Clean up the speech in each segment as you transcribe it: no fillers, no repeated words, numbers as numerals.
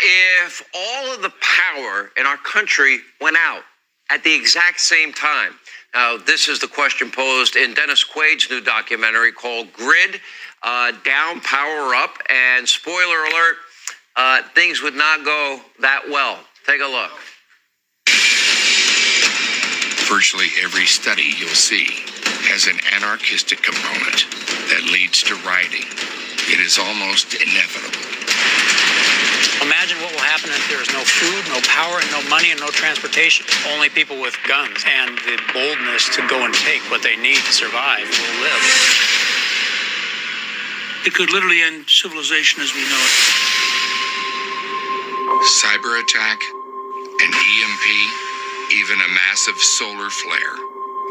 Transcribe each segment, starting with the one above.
if all of the power in our country went out at the exact same time? Now, this is the question posed in Dennis Quaid's new documentary called Grid, Down, Power Up. And spoiler alert, things would not go that well. Take a look. Virtually every study you'll see has an anarchistic component that leads to rioting. It is almost inevitable. Imagine what will happen if there is no food, no power, and no money, and no transportation. Only people with guns and the boldness to go and take what they need to survive will live. It could literally end civilization as we know it. Cyber attack, an EMP, even a massive solar flare.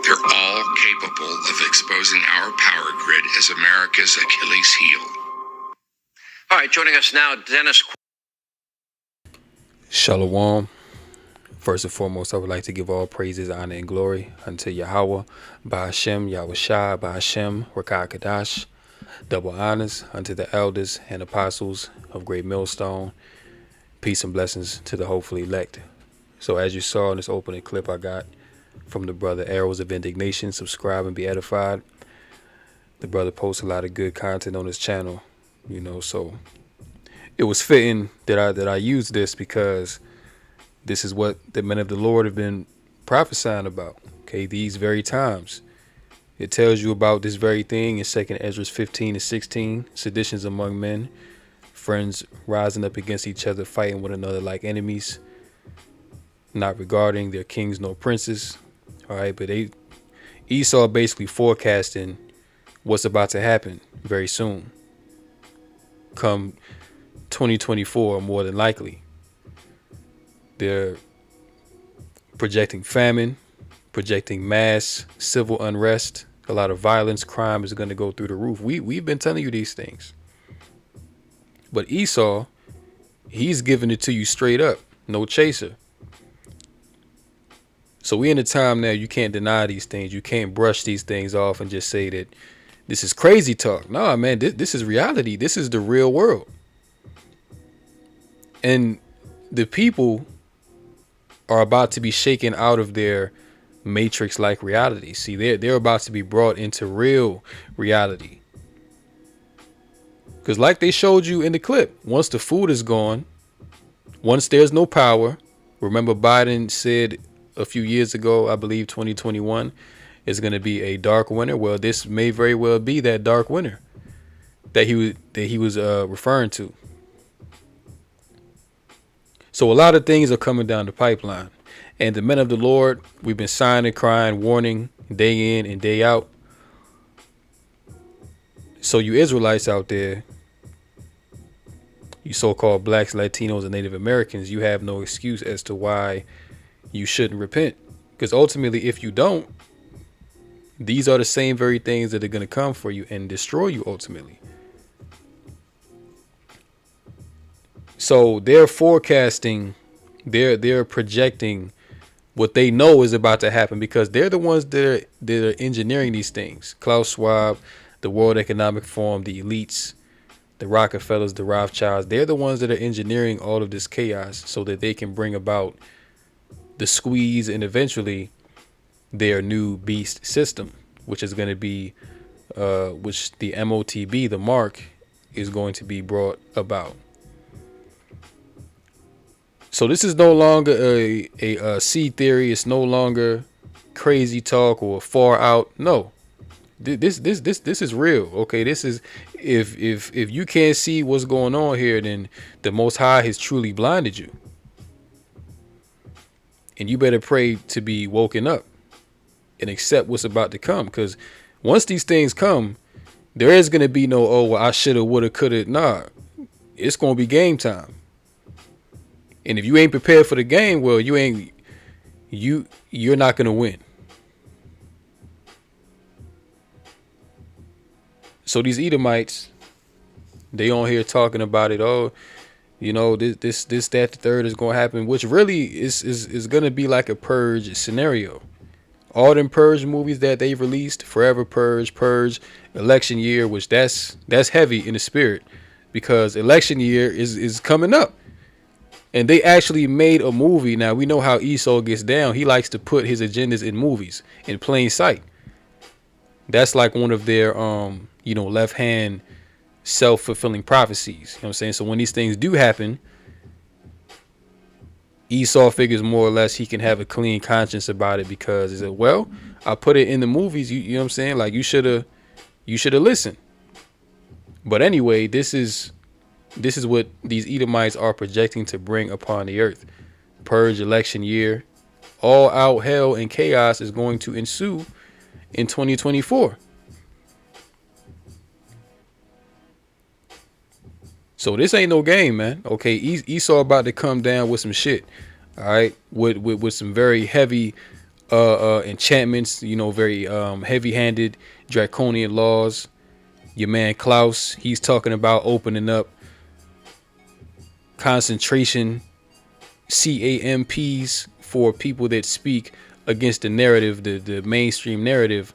They're all capable of exposing our power grid as America's Achilles heel. All right, joining us now, Dennis. Shalom. First and foremost, I would like to give all praises, honor, and glory unto Yahweh, Ba'ashem, Yahushua, Ba'ashem, Rakah Kadash. Double honors unto the elders and apostles of Great Millstone. Peace and blessings to the hopefully elect. So as you saw in this opening clip I got from the brother Arrows of Indignation, subscribe and be edified. The brother posts a lot of good content on his channel, you know, so it was fitting that I use this because this is what the men of the Lord have been prophesying about. Okay, these very times. It tells you about this very thing in 2nd Ezra 15-16, seditions among men, friends rising up against each other, fighting one another like enemies, not regarding their kings nor princes. All right, but Esau basically forecasting what's about to happen very soon. Come 2024, more than likely. They're projecting famine, projecting mass civil unrest. A lot of violence, crime is going to go through the roof. We've been telling you these things. But Esau, he's giving it to you straight up. No chaser. So we're in a time now you can't deny these things. You can't brush these things off and just say that this is crazy talk. No, man, this is reality. This is the real world. And the people are about to be shaken out of their matrix-like reality. See, they're about to be brought into real reality. Because like they showed you in the clip, once the food is gone, once there's no power, remember Biden said a few years ago, I believe 2021, is going to be a dark winter. Well, this may very well be that dark winter that he was referring to. So a lot of things are coming down the pipeline. And the men of the Lord, we've been signing, crying, warning day in and day out. So you Israelites out there, you so-called blacks, Latinos, and Native Americans, you have no excuse as to why you shouldn't repent. Because ultimately, if you don't, these are the same very things that are going to come for you and destroy you ultimately. So they're forecasting, they're projecting what they know is about to happen because they're the ones that are engineering these things. Klaus Schwab, the World Economic Forum, the elites, the Rockefellers, the Rothschilds, they're the ones that are engineering all of this chaos so that they can bring about the squeeze and eventually their new beast system, which is going to be, which the MOTB, the mark, is going to be brought about. So this is no longer a sea theory. It's no longer crazy talk or far out. No, this is real. Okay, this is if you can't see what's going on here, then the Most High has truly blinded you, and you better pray to be woken up and accept what's about to come. Because once these things come, there is going to be no well, I shoulda, woulda, coulda. Nah, it's going to be game time. And if you ain't prepared for the game, well, you're not going to win. So these Edomites, they on here talking about it. Oh, you know, this, that, the third is going to happen, which really is going to be like a purge scenario. All them purge movies that they've released, Forever Purge, election year, which that's heavy in the spirit because election year is coming up. And they actually made a movie. Now we know how Esau gets down. He likes to put his agendas in movies in plain sight. That's like one of their left hand self-fulfilling prophecies. You know what I'm saying? So when these things do happen, Esau figures more or less he can have a clean conscience about it because he said, well, I put it in the movies. You know what I'm saying? Like you should have listened. But anyway, this is what these Edomites are projecting to bring upon the earth. Purge election year, all out hell and chaos is going to ensue in 2024. So this ain't no game, man. Okay, Esau about to come down with some shit. All right, with some very heavy enchantments. Very heavy-handed draconian laws. Your man Klaus, he's talking about opening up concentration camps for people that speak against the narrative, the mainstream narrative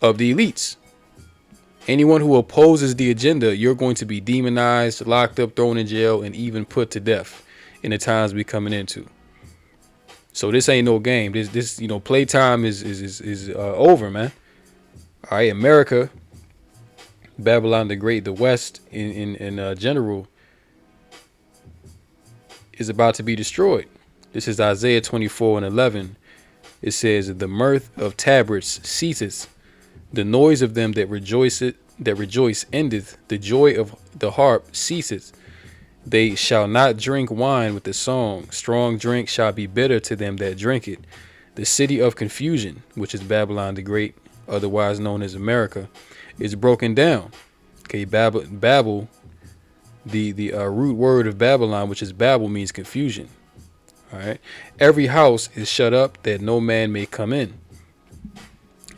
of the elites. Anyone who opposes the agenda, you're going to be demonized, locked up, thrown in jail, and even put to death in the times we're coming into. So this ain't no game. This playtime is over, man. All right, America, Babylon the Great, the West in general is about to be destroyed. This is Isaiah 24:11. It says, "The mirth of tabrets ceases, the noise of them that rejoice endeth, the joy of the harp ceases. They shall not drink wine with the song. Strong drink shall be bitter to them that drink it. The city of confusion, which is Babylon the Great, otherwise known as America, is broken down." Okay, Babel, the root word of Babylon, which is Babel, means confusion. All right. Every house is shut up that no man may come in.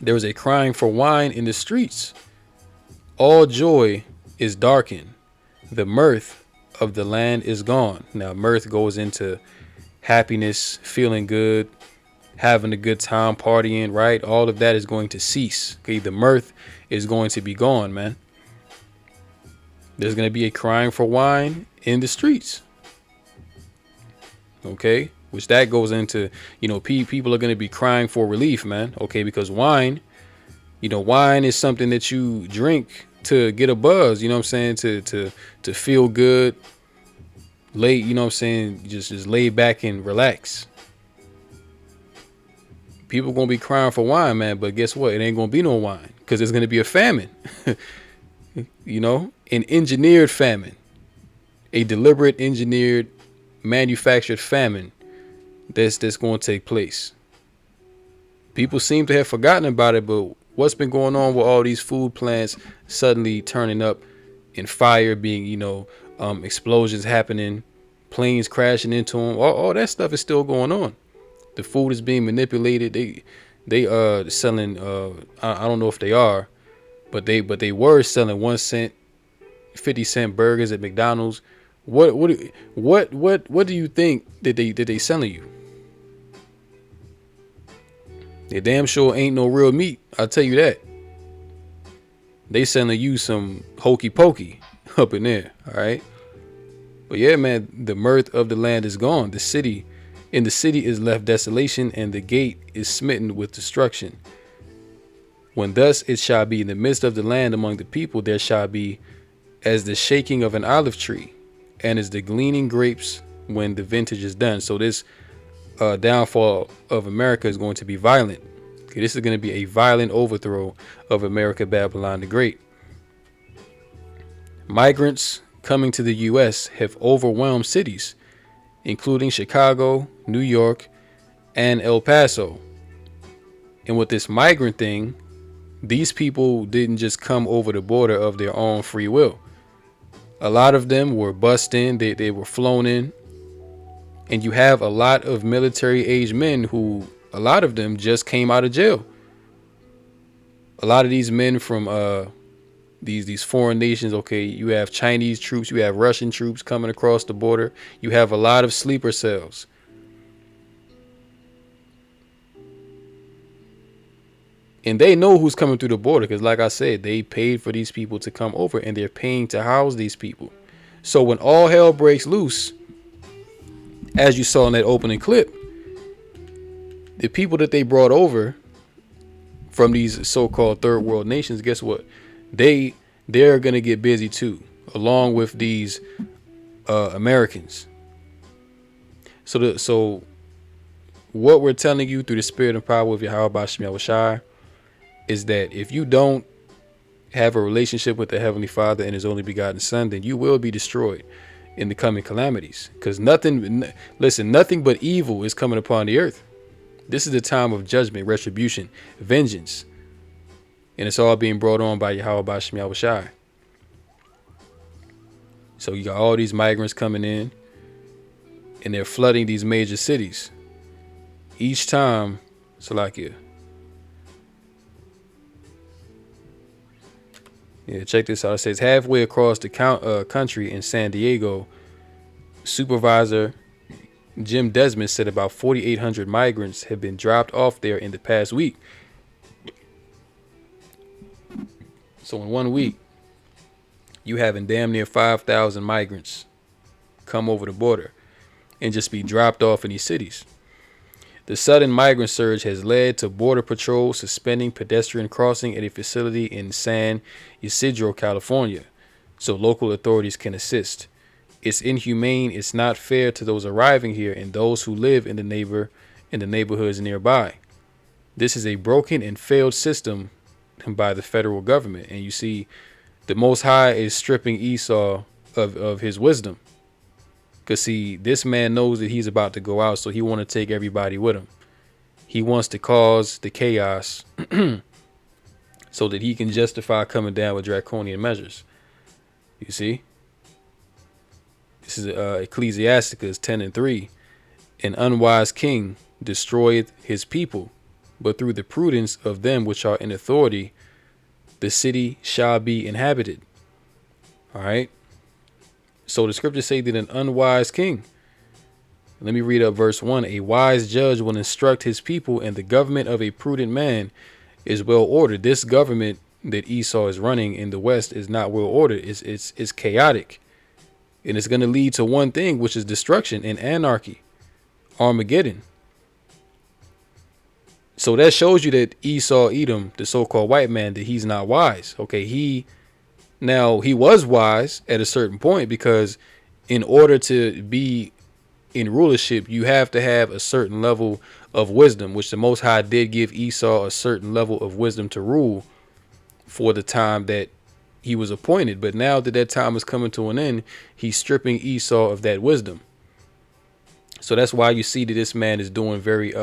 There is a crying for wine in the streets. All joy is darkened. The mirth of the land is gone. Now, mirth goes into happiness, feeling good, having a good time, partying, right? All of that is going to cease. Okay, the mirth is going to be gone, man. There's going to be a crying for wine in the streets. Okay, which that goes into, people are going to be crying for relief, man. Okay, because wine is something that you drink to get a buzz, you know what I'm saying, to feel good, lay, you know what I'm saying, just lay back and relax. People going to be crying for wine, man, but guess what? It ain't going to be no wine because there's going to be a famine, an engineered famine, a deliberate engineered manufactured famine that's going to take place. People seem to have forgotten about it, but what's been going on with all these food plants suddenly turning up in fire, being, explosions happening, planes crashing into them, all that stuff is still going on. The food is being manipulated. They selling I don't know if they are, but they were selling 1 cent, 50-cent burgers at McDonald's. What do you think that they selling you? They damn sure ain't no real meat. I'll tell you that. They selling you some hokey pokey up in there. All right. But yeah, man, the mirth of the land is gone. The city is left desolation, and the gate is smitten with destruction. When thus it shall be in the midst of the land among the people, there shall be as the shaking of an olive tree, and as the gleaning grapes when the vintage is done. So this downfall of America is going to be violent. Okay, this is going to be a violent overthrow of America, Babylon the Great. Migrants coming to the U.S. have overwhelmed cities, including Chicago, New York, and El Paso. And with this migrant thing, these people didn't just come over the border of their own free will. A lot of them were bussed in, they were flown in. And you have a lot of military-aged men who, a lot of them just came out of jail. A lot of these men from these foreign nations, okay, you have Chinese troops, you have Russian troops coming across the border. You have a lot of sleeper cells. And they know who's coming through the border because, like I said, they paid for these people to come over, and they're paying to house these people. So when all hell breaks loose, as you saw in that opening clip, the people that they brought over from these so-called third world nations, guess what? They're gonna get busy too, along with these Americans. So what we're telling you through the spirit and power of Yahweh Bashem Yahushai is that if you don't have a relationship with the Heavenly Father and His only begotten Son, then you will be destroyed in the coming calamities. Because nothing but evil is coming upon the earth. This is the time of judgment, retribution, vengeance. And it's all being brought on by Yahweh Bashem Yahushai. So you got all these migrants coming in, and they're flooding these major cities. Each time, Salakia. Yeah, check this out. It says halfway across the country in San Diego, Supervisor Jim Desmond said about 4,800 migrants have been dropped off there in the past week. So in 1 week, you having damn near 5,000 migrants come over the border and just be dropped off in these cities. The sudden migrant surge has led to Border Patrol suspending pedestrian crossing at a facility in San Ysidro, California, so local authorities can assist. It's inhumane, it's not fair to those arriving here and those who live in the neighborhoods nearby. This is a broken and failed system by the federal government. And you see, the Most High is stripping Esau of his wisdom. Because, see, this man knows that he's about to go out, so he want to take everybody with him. He wants to cause the chaos so that he can justify coming down with draconian measures. You see? This is Ecclesiasticus 10:3. An unwise king destroyeth his people, but through the prudence of them which are in authority, the city shall be inhabited. All right. So the scriptures say that an unwise king. Let me read up verse 1. A wise judge will instruct his people, and the government of a prudent man is well ordered. This government that Esau is running in the West is not well ordered. It's chaotic. And it's going to lead to one thing, which is destruction and anarchy. Armageddon. So that shows you that Esau, Edom, the so-called white man, that he's not wise. Okay, he was wise at a certain point, because in order to be in rulership, you have to have a certain level of wisdom, which the Most High did give Esau a certain level of wisdom to rule for the time that he was appointed. But now that time is coming to an end, he's stripping Esau of that wisdom. So that's why you see that this man is doing very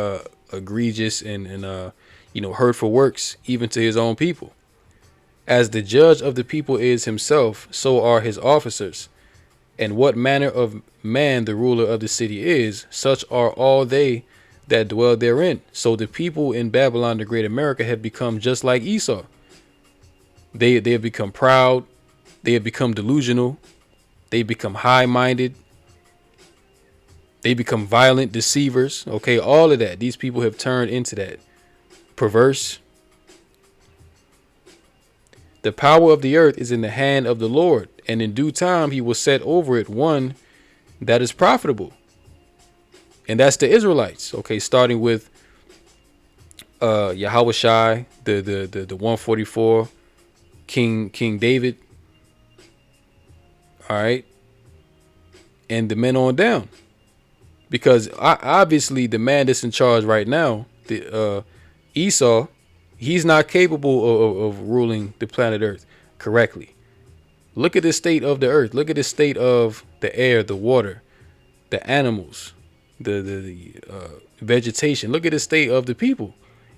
egregious and hurtful works, even to his own people. As the judge of the people is himself, so are his officers. And what manner of man the ruler of the city is, such are all they that dwell therein. So the people in Babylon, the great America, have become just like Esau. They have become proud. They have become delusional. They become high-minded. They become violent deceivers. Okay, all of that. These people have turned into that. Perverse. The power of the earth is in the hand of the Lord, and in due time he will set over it one that is profitable. And that's the Israelites. Okay, starting with Yahushai, the 144, King David. All right. And the men on down. Because obviously the man that's in charge right now, Esau, he's not capable of ruling the planet Earth correctly. Look at the state of the earth. Look at the state of the air, the water, the animals, the vegetation. Look at the state of the people.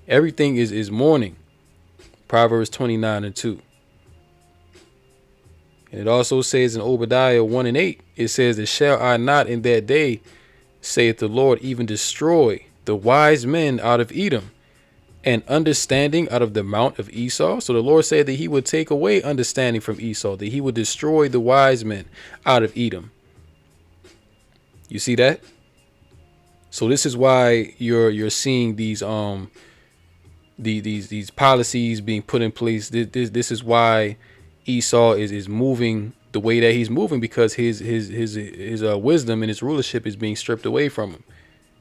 Everything is mourning. Proverbs 29:2. And it also says in Obadiah 1:8, it says, "And shall I not in that day, saith the Lord, even destroy the wise men out of Edom, and understanding out of the mount of Esau?" So the Lord said that he would take away understanding from Esau, that he would destroy the wise men out of Edom. You see that? So this is why you're seeing these policies being put in place. This is why Esau is moving the way that he's moving, because his wisdom and his rulership is being stripped away from him.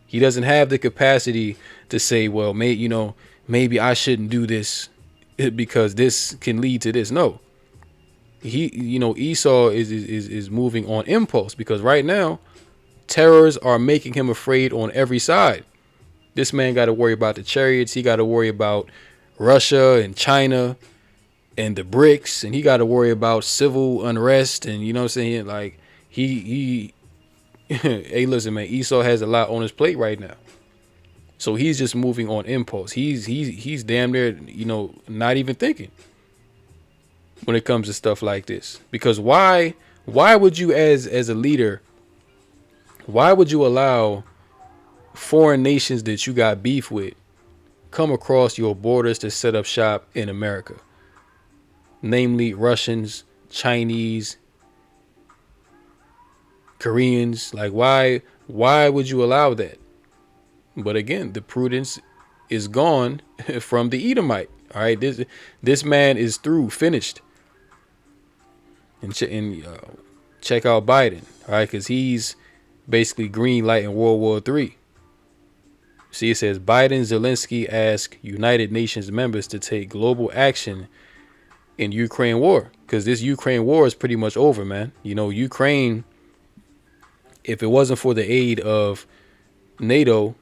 He doesn't have the capacity to say, well, maybe I shouldn't do this because this can lead to this. No, Esau is moving on impulse, because right now terrors are making him afraid on every side. This man got to worry about the chariots. He got to worry about Russia and China and the BRICS, and he got to worry about civil unrest. And you know what I'm saying? Like he hey, listen, man, Esau has a lot on his plate right now. So he's just moving on impulse. He's damn near, not even thinking when it comes to stuff like this. Because why would you as a leader, why would you allow foreign nations that you got beef with come across your borders to set up shop in America? Namely Russians, Chinese, Koreans. Like why would you allow that? But again, the prudence is gone from the Edomite. All right, this man is through, finished. And check out Biden, all right, because he's basically green light in World War III. See, it says Biden, Zelensky ask United Nations members to take global action in Ukraine war, because this Ukraine war is pretty much over, man. Ukraine, if it wasn't for the aid of NATO,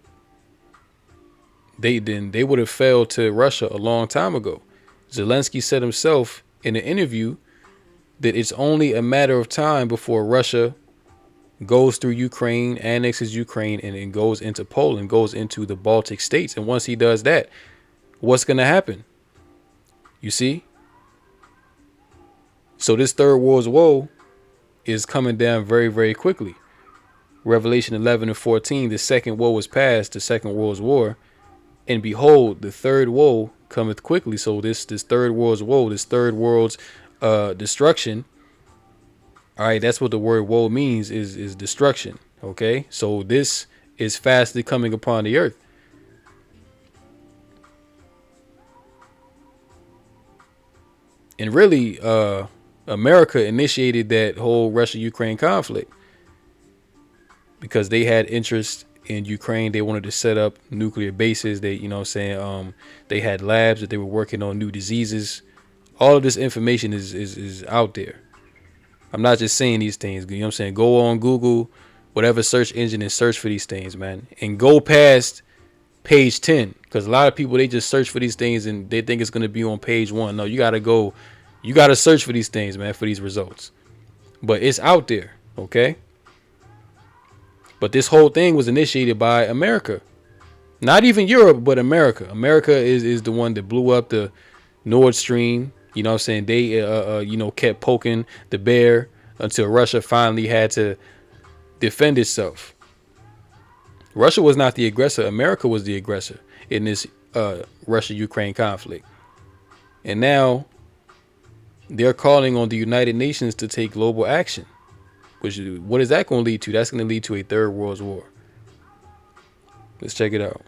they would have fell to Russia a long time ago. Zelensky said himself in an interview that it's only a matter of time before Russia goes through Ukraine, annexes Ukraine, and then goes into Poland, goes into the Baltic states. And once he does that, what's going to happen? You see? So this third world's woe is coming down very, very quickly. Revelation 11 and 14, the second woe was past, the second world's war. And behold, the third woe cometh quickly. So this third world's woe, this third world's destruction. All right, that's what the word woe means, is destruction. Okay, so this is fastly coming upon the earth. And really, America initiated that whole Russia-Ukraine conflict because they had interest in Ukraine. They wanted to set up nuclear bases. They, they had labs that they were working on new diseases. All of this information is out there. I'm not just saying these things. You know what I'm saying? Go on Google, whatever search engine, and search for these things, man. And go past page 10, because a lot of people, they just search for these things and they think it's going to be on page 1. No, you got to search for these things, man, for these results. But it's out there, okay? But this whole thing was initiated by America. Not even Europe, but America. America is the one that blew up the Nord Stream. You know what I'm saying? They, kept poking the bear until Russia finally had to defend itself. Russia was not the aggressor. America was the aggressor in this Russia-Ukraine conflict. And now they're calling on the United Nations to take global action. What is that going to lead to? That's going to lead to a third world war. Let's check it out.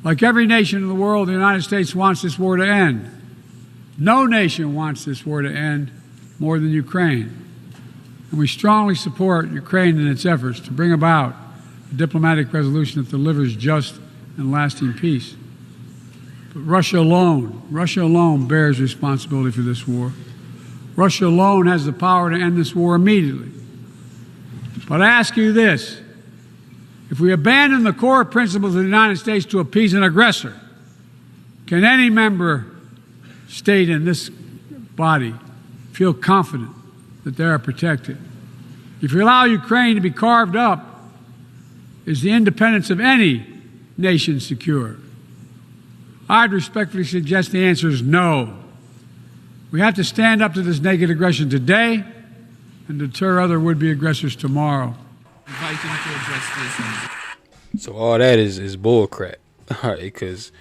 Like every nation in the world, the United States wants this war to end. No nation wants this war to end more than Ukraine. And we strongly support Ukraine in its efforts to bring about a diplomatic resolution that delivers just and lasting peace. But Russia alone bears responsibility for this war. Russia alone has the power to end this war immediately. But I ask you this: if we abandon the core principles of the United States to appease an aggressor, can any member state in this body feel confident that they are protected? If you allow Ukraine to be carved up, is the independence of any nation secure? I'd respectfully suggest the answer is no. We have to stand up to this naked aggression today and deter other would-be aggressors tomorrow. So all that is bull crap. All right, because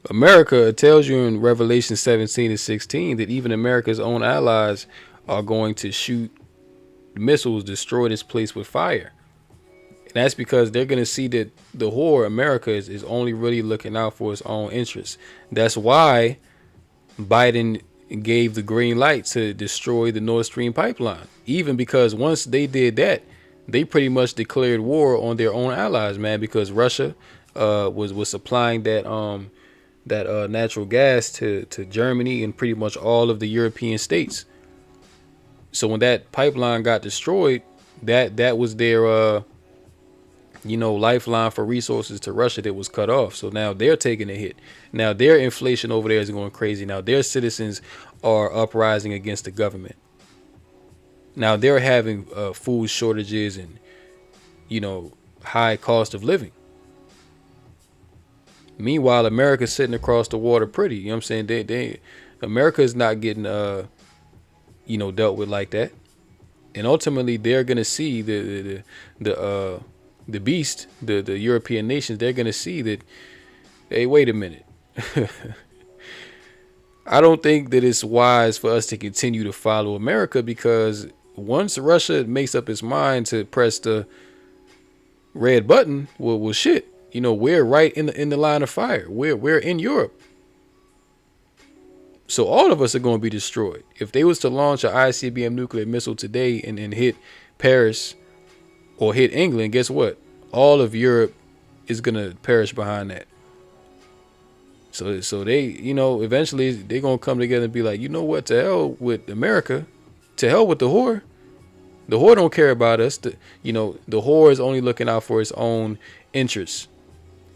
America tells you in Revelation 17 and 16 that even America's own allies are going to shoot missiles, destroy this place with fire. And that's because they're going to see that the whore, America, is only really looking out for its own interests. That's why Biden gave the green light to destroy the Nord Stream pipeline, even because once they did that, they pretty much declared war on their own allies, man, because Russia was supplying that natural gas to Germany and pretty much all of the European states. So when that pipeline got destroyed, that was their lifeline for resources to Russia that was cut off. So now they're taking a hit. Now their inflation over there is going crazy. Now their citizens are uprising against the government. Now they're having food shortages and high cost of living. Meanwhile, America's sitting across the water pretty. You know what I'm saying? They America is not getting dealt with like that. And ultimately they're gonna see the beast, the European nations, they're gonna see that, hey, wait a minute. I don't think that it's wise for us to continue to follow America, because once Russia makes up its mind to press the red button, well shit. We're right in the line of fire. We're in Europe. So all of us are going to be destroyed. If they was to launch an ICBM nuclear missile today and hit Paris or hit England, guess what? All of Europe is going to perish behind that. So they, eventually they're going to come together and be like, you know what? To hell with America. To hell with the whore. The whore don't care about us. The whore is only looking out for its own interests.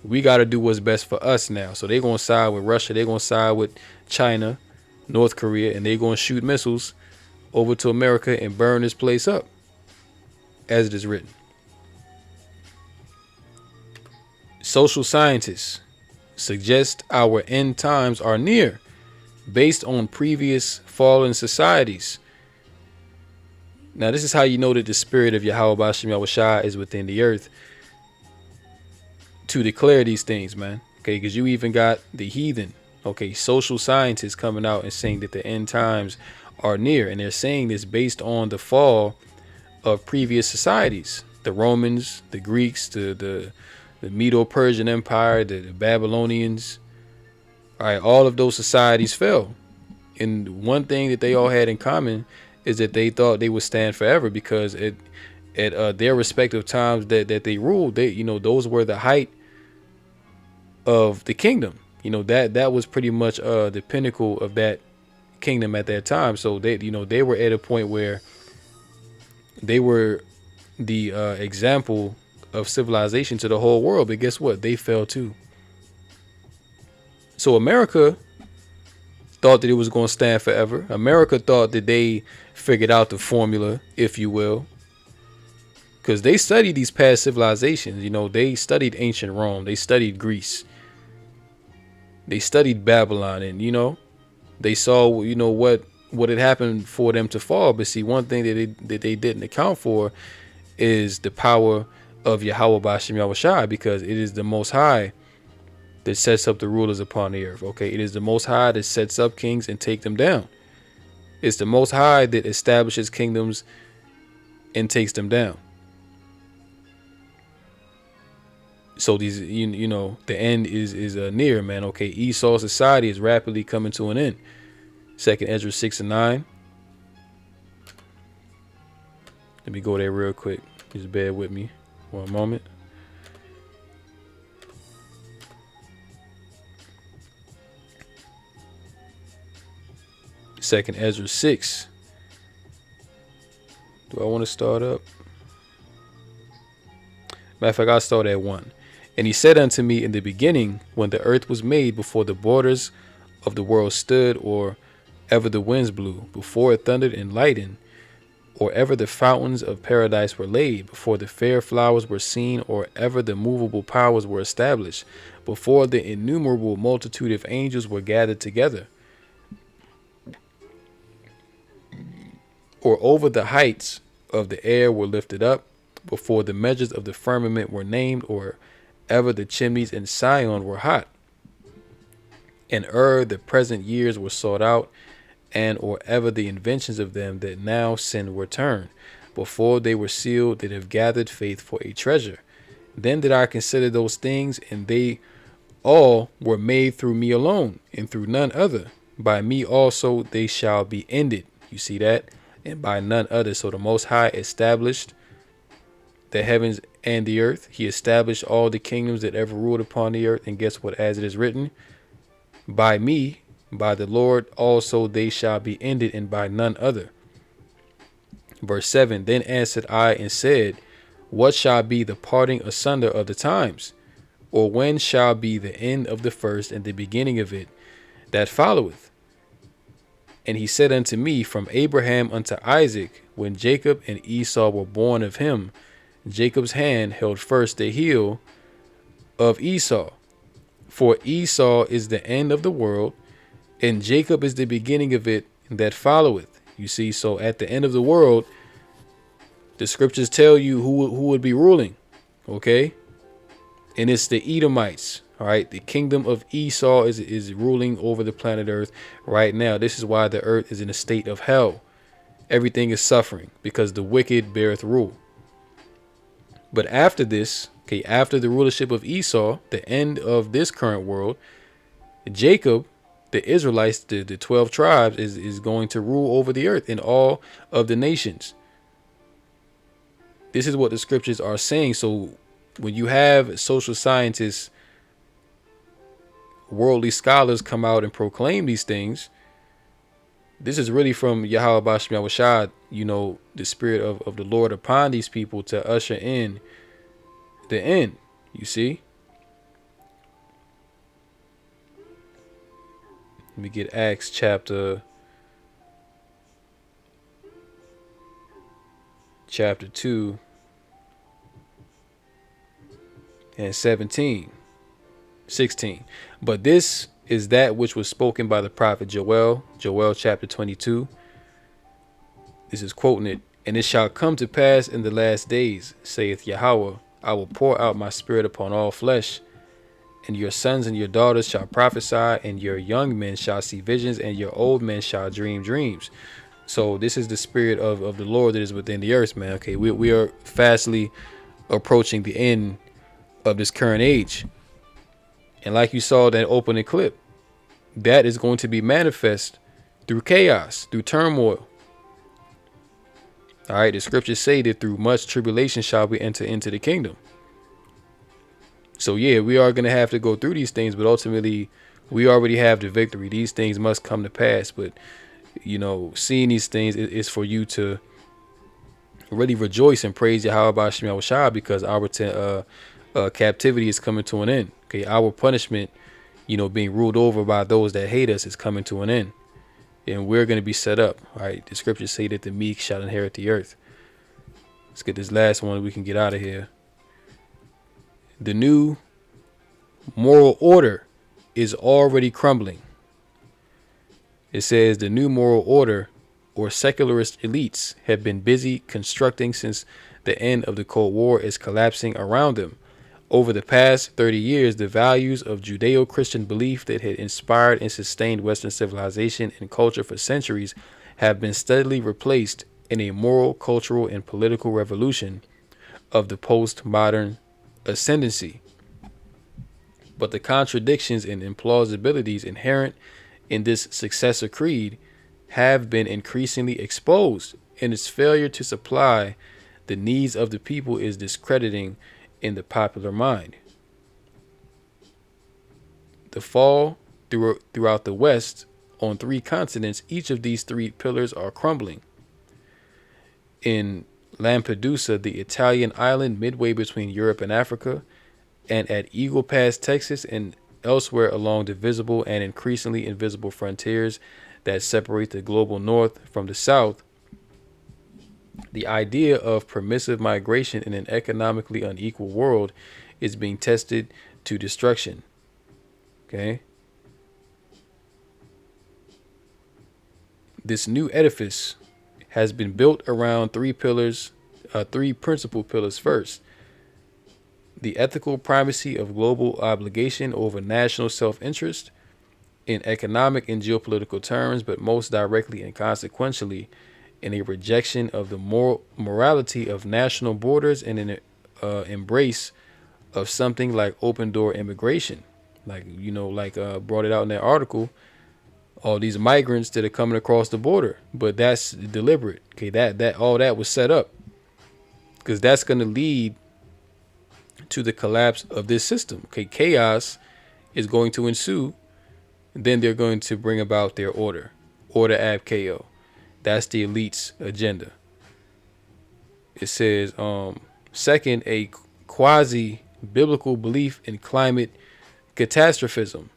We got to do what's best for us now. So they're going to side with Russia. They're going to side with China, North Korea, and they're going to shoot missiles over to America and burn this place up, as it is written. Social scientists suggest our end times are near, based on previous fallen societies. Now, this is how you know that the spirit of Yahweh Bashim Yahushua is within the earth to declare these things, man. Okay, because you even got the heathen, social scientists coming out and saying that the end times are near. And they're saying this based on the fall of previous societies. The Romans, the Greeks, the Medo-Persian Empire, the Babylonians. All right, all of those societies fell. And one thing that they all had in common is that they thought they would stand forever, because at their respective times that they ruled, those were the height of the kingdom. That was pretty much the pinnacle of that kingdom at that time. So they were at a point where they were the example of civilization to the whole world. But guess what? They fell too. So America thought that it was going to stand forever. America thought that they figured out the formula, if you will, because they studied these past civilizations. They studied ancient Rome. They studied Greece. They studied Babylon, and they saw what had happened for them to fall. But see, one thing that they didn't account for is the power of Yahweh Bashim Yahushua, because it is the Most High that sets up the rulers upon the earth. Okay, it is the Most High that sets up kings and take them down. It's the Most High that establishes kingdoms and takes them down. So these, the end is near, man. Okay, Esau society is rapidly coming to an end. 2nd Ezra 6:9. Let me go there real quick. Just bear with me 1 moment. Second Ezra 6. Do I want to start up? Matter of fact, I'll start at 1. And he said unto me, in the beginning, when the earth was made, before the borders of the world stood, or ever the winds blew, before it thundered and lightened, or ever the fountains of paradise were laid, before the fair flowers were seen, or ever the movable powers were established, before the innumerable multitude of angels were gathered together, or over the heights of the air were lifted up, before the measures of the firmament were named, or ever the chimneys in Sion were hot, and the present years were sought out, and or ever the inventions of them that now sin were turned, before they were sealed that have gathered faith for a treasure. Then did I consider those things, and they all were made through me alone, and through none other. By me also they shall be ended. You see that? And by none other. So the Most High established the heavens and the earth. He established all the kingdoms that ever ruled upon the earth. And guess what? As it is written, by me, by the Lord also they shall be ended, and by none other. Verse 7, then answered I and said, what shall be the parting asunder of the times? Or when shall be the end of the first and the beginning of it that followeth? And he said unto me, from Abraham unto Isaac, when Jacob and Esau were born of him, Jacob's hand held first the heel of Esau. For Esau is the end of the world, and Jacob is the beginning of it that followeth. You see, so at the end of the world, the scriptures tell you who would be ruling, okay? And it's the Edomites, all right? The kingdom of Esau is ruling over the planet Earth right now. This is why the earth is in a state of hell. Everything is suffering because the wicked beareth rule. But after this, okay, after the rulership of Esau, the end of this current world, Jacob, the Israelites, the 12 tribes, is going to rule over the earth in all of the nations. This is what the scriptures are saying. So when you have social scientists, worldly scholars come out and proclaim these things, this is really from Yahweh Bashem Yahushua, you know, the spirit of the Lord upon these people to usher in the end, you see. Let me get Acts chapter 2 and 16. But this is that which was spoken by the prophet Joel chapter 22. This is quoting it. And it shall come to pass in the last days, saith Yahweh, I will pour out my spirit upon all flesh, and your sons and your daughters shall prophesy, and your young men shall see visions, and your old men shall dream dreams. So this is the spirit of the Lord that is within the earth, man. Okay, we are fastly approaching the end of this current age. And like you saw that opening clip, that is going to be manifest through chaos, through turmoil. All right, the scriptures say that through much tribulation shall we enter into the kingdom. So yeah, we are going to have to go through these things, but ultimately we already have the victory. These things must come to pass. But, you know, seeing these things is for you to really rejoice and praise Yahweh Bashem Yahushua, because our captivity is coming to an end. Okay, our punishment, you know, being ruled over by those that hate us is coming to an end. And we're going to be set up. All right, the scriptures say that the meek shall inherit the earth. Let's get this last one. We can get out of here. The new moral order is already crumbling. It says the new moral order, or secularist elites, have been busy constructing since the end of the Cold War, is collapsing around them. Over the past 30 years, the values of Judeo-Christian belief that had inspired and sustained Western civilization and culture for centuries have been steadily replaced in a moral, cultural, and political revolution of the postmodern ascendancy. But the contradictions and implausibilities inherent in this successor creed have been increasingly exposed, and its failure to supply the needs of the people is discrediting in the popular mind. The fall throughout the West on 3 continents, each of these 3 pillars are crumbling. In Lampedusa, the Italian island midway between Europe and Africa, and at Eagle Pass, Texas, and elsewhere along the visible and increasingly invisible frontiers that separate the global north from the south, the idea of permissive migration in an economically unequal world is being tested to destruction. Okay? This new edifice has been built around 3 pillars, 3 principal pillars. First, the ethical primacy of global obligation over national self-interest in economic and geopolitical terms, but most directly and consequentially in a rejection of the morality of national borders and an embrace of something like open door immigration. Like, you know, like brought it out in that article all these migrants that are coming across the border, but that's deliberate. Okay, that all that was set up because that's going to lead to the collapse of this system. Okay, chaos is going to ensue. Then they're going to bring about their order ab ko. That's the elite's agenda. It says, second, a quasi biblical belief in climate catastrophism,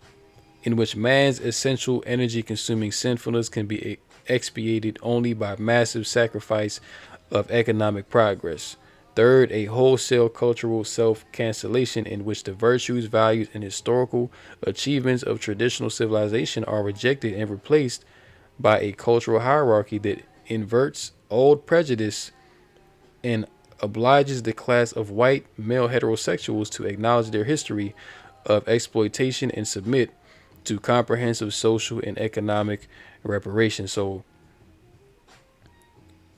in which man's essential energy consuming sinfulness can be expiated only by massive sacrifice of economic progress. Third, a wholesale cultural self-cancellation in which the virtues, values, and historical achievements of traditional civilization are rejected and replaced by a cultural hierarchy that inverts old prejudice and obliges the class of white male heterosexuals to acknowledge their history of exploitation and submit to comprehensive social and economic reparations. So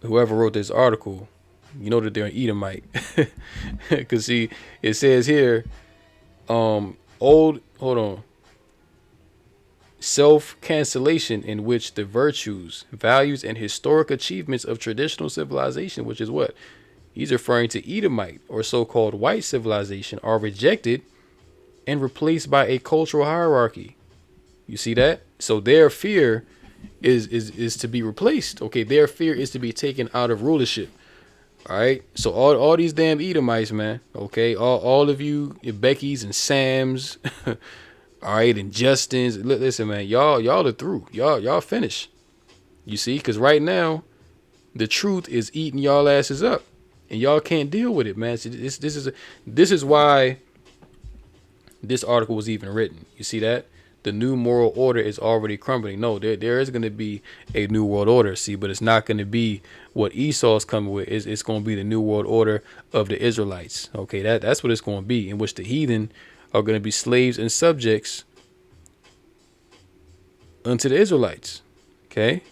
whoever wrote this article, you know that they're an Edomite. Because see, it says here, self-cancellation in which the virtues, values, and historic achievements of traditional civilization, which is what? He's referring to Edomite or so-called white civilization, are rejected and replaced by a cultural hierarchy. You see that? So their fear is to be replaced. Okay, their fear is to be taken out of rulership. All right. So all these damn Edomites, man. Okay, all of you, Becky's and Sam's, all right, and Justin's. Listen, man, y'all are through. Y'all finished. You see, because right now, the truth is eating y'all asses up, and y'all can't deal with it, man. So this is why this article was even written. You see that? The new moral order is already crumbling. No, there is going to be a new world order, see, but it's not going to be what Esau's coming with. It's going to be the new world order of the Israelites. Okay, that's what it's going to be, in which the heathen are going to be slaves and subjects unto the Israelites. Okay,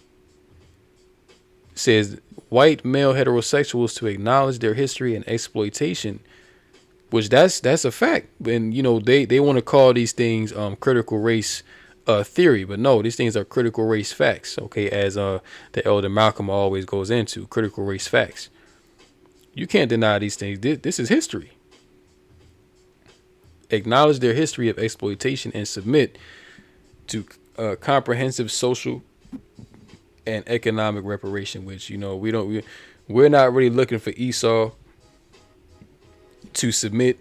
it says white male heterosexuals to acknowledge their history and exploitation, which that's a fact. And you know they want to call these things critical race theory, but no, these things are critical race facts. Okay, as the elder Malcolm always goes into critical race facts. You can't deny these things. This is history. Acknowledge their history of exploitation and submit to comprehensive social and economic reparation. Which, you know, we're not really looking for Esau to submit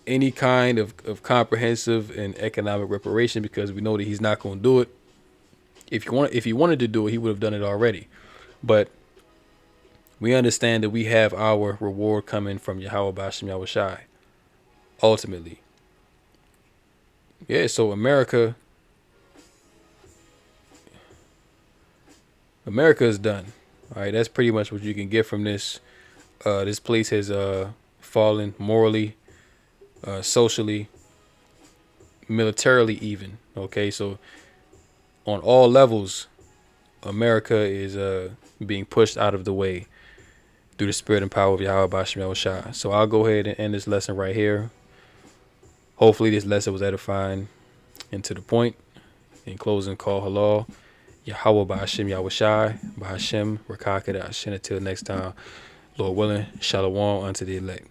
any kind of comprehensive and economic reparation, because we know that he's not going to do it. If he wanted to do it, he would have done it already. But we understand that we have our reward coming from Yahweh B'Shem Yahushai. Ultimately. Yeah, so America is done. All right, that's pretty much what you can get from this. This place has fallen morally, socially, militarily even. Okay, so on all levels, America is being pushed out of the way through the spirit and power of Yahweh B'Shem Yahushai. So I'll go ahead and end this lesson right here. Hopefully this lesson was edifying and to the point. In closing, call halal, Yahweh B'Shem Yahushai, B'Shem Rakakadash. And until next time, Lord willing, shalom unto the elect.